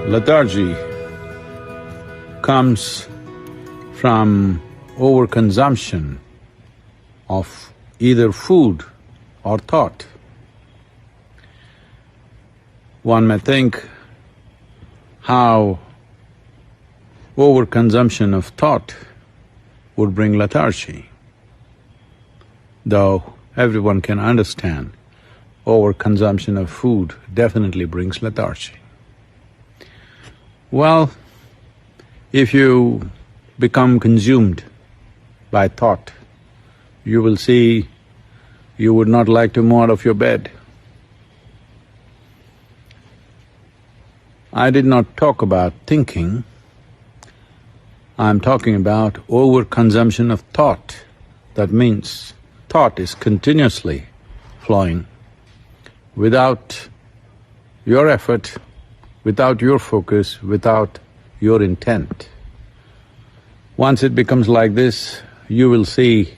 lethargy comes from overconsumption of either food or thought. One may think how overconsumption of thought would bring lethargy, though everyone can understand overconsumption of food definitely brings lethargy. Well, if you become consumed by thought, you will see you would not like to move out of your bed. I did not talk about thinking, I'm talking about overconsumption of thought. That means thought is continuously flowing without your effort, without your focus, without your intent. Once it becomes like this, you will see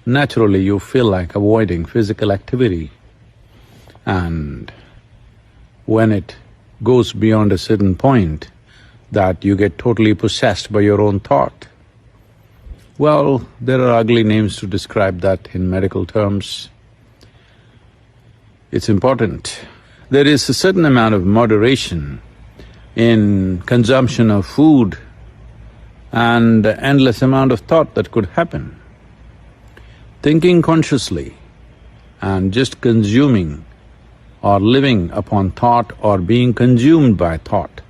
naturally you feel like avoiding physical activity. And when it goes beyond a certain point, that you get totally possessed by your own thought. Well, there are ugly names to describe that in medical terms. It's important. There is a certain amount of moderation in consumption of food and endless amount of thought that could happen. Thinking consciously and just consuming or living upon thought or being consumed by thought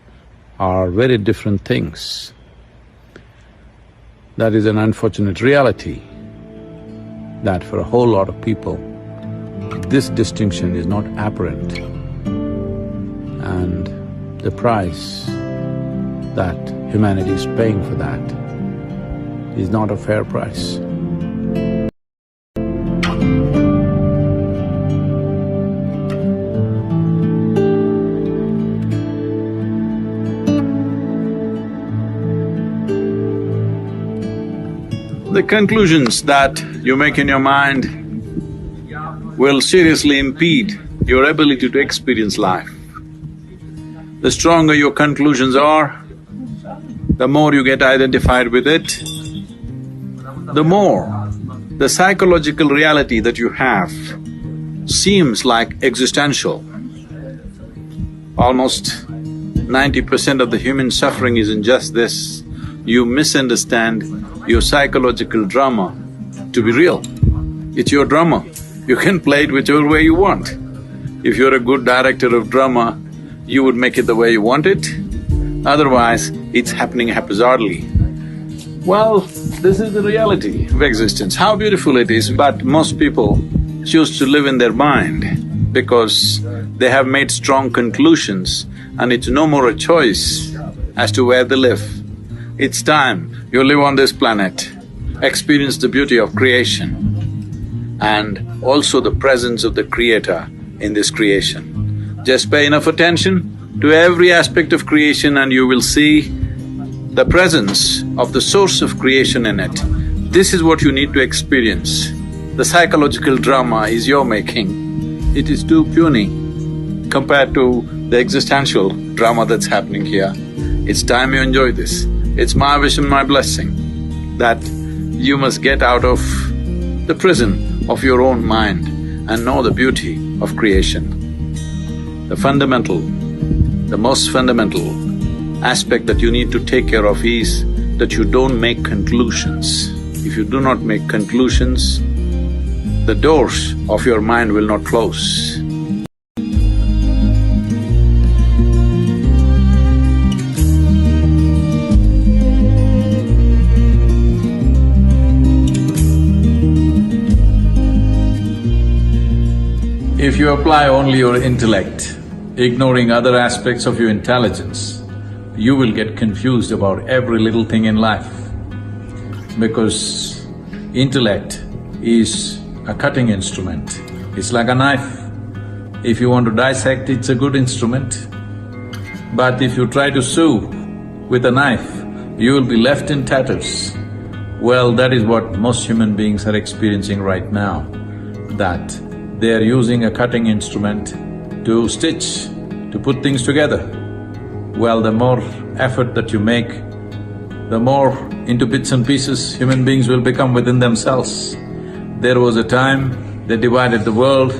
are very different things. That is an unfortunate reality that for a whole lot of people, this distinction is not apparent. And the price that humanity is paying for that is not a fair price. The conclusions that you make in your mind will seriously impede your ability to experience life. The stronger your conclusions are, the more you get identified with it, the more the psychological reality that you have seems like existential. Almost 90% of the human suffering is in just this. You misunderstand your psychological drama to be real. It's your drama. You can play it whichever way you want. If you're a good director of drama, you would make it the way you want it, otherwise it's happening haphazardly. Well, this is the reality of existence. How beautiful it is, but most people choose to live in their mind because they have made strong conclusions and it's no more a choice as to where they live. It's time you live on this planet, experience the beauty of creation and also the presence of the Creator in this creation. Just pay enough attention to every aspect of creation and you will see the presence of the source of creation in it. This is what you need to experience. The psychological drama is your making. It is too puny compared to the existential drama that's happening here. It's time you enjoy this. It's my wish and my blessing that you must get out of the prison of your own mind and know the beauty of creation. The most fundamental aspect that you need to take care of is that you don't make conclusions. If you do not make conclusions, the doors of your mind will not close. If you apply only your intellect, ignoring other aspects of your intelligence, you will get confused about every little thing in life. Because intellect is a cutting instrument, it's like a knife. If you want to dissect, it's a good instrument. But if you try to sew with a knife, you will be left in tatters. Well, that is what most human beings are experiencing right now, that they are using a cutting instrument to stitch, to put things together. well, the more effort that you make, the more into bits and pieces human beings will become within themselves. There was a time they divided the world,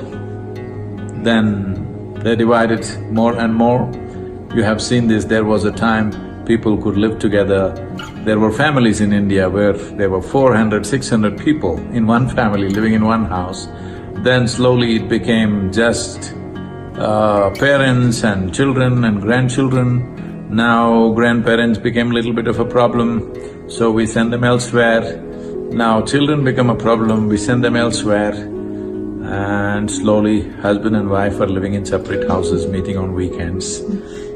then they divided more and more. You have seen this, there was a time people could live together. There were families in India where there were 400, 600 people in one family living in one house. Then slowly it became just parents and children and grandchildren. Now grandparents became a little bit of a problem, so we send them elsewhere. Now children become a problem, we send them elsewhere. And slowly husband and wife are living in separate houses, meeting on weekends.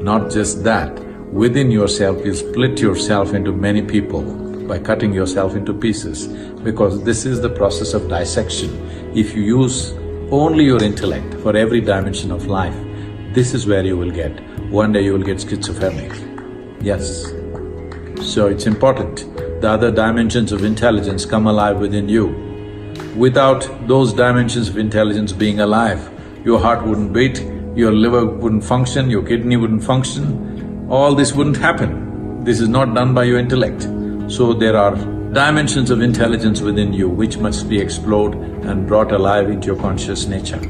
Not just that, within yourself you split yourself into many people by cutting yourself into pieces, because this is the process of dissection. If you use only your intellect for every dimension of life, this is where you will get. One day you will get schizophrenic, yes. So it's important, the other dimensions of intelligence come alive within you. Without those dimensions of intelligence being alive, your heart wouldn't beat, your liver wouldn't function, your kidney wouldn't function, all this wouldn't happen. This is not done by your intellect. So there are dimensions of intelligence within you which must be explored and brought alive into your conscious nature.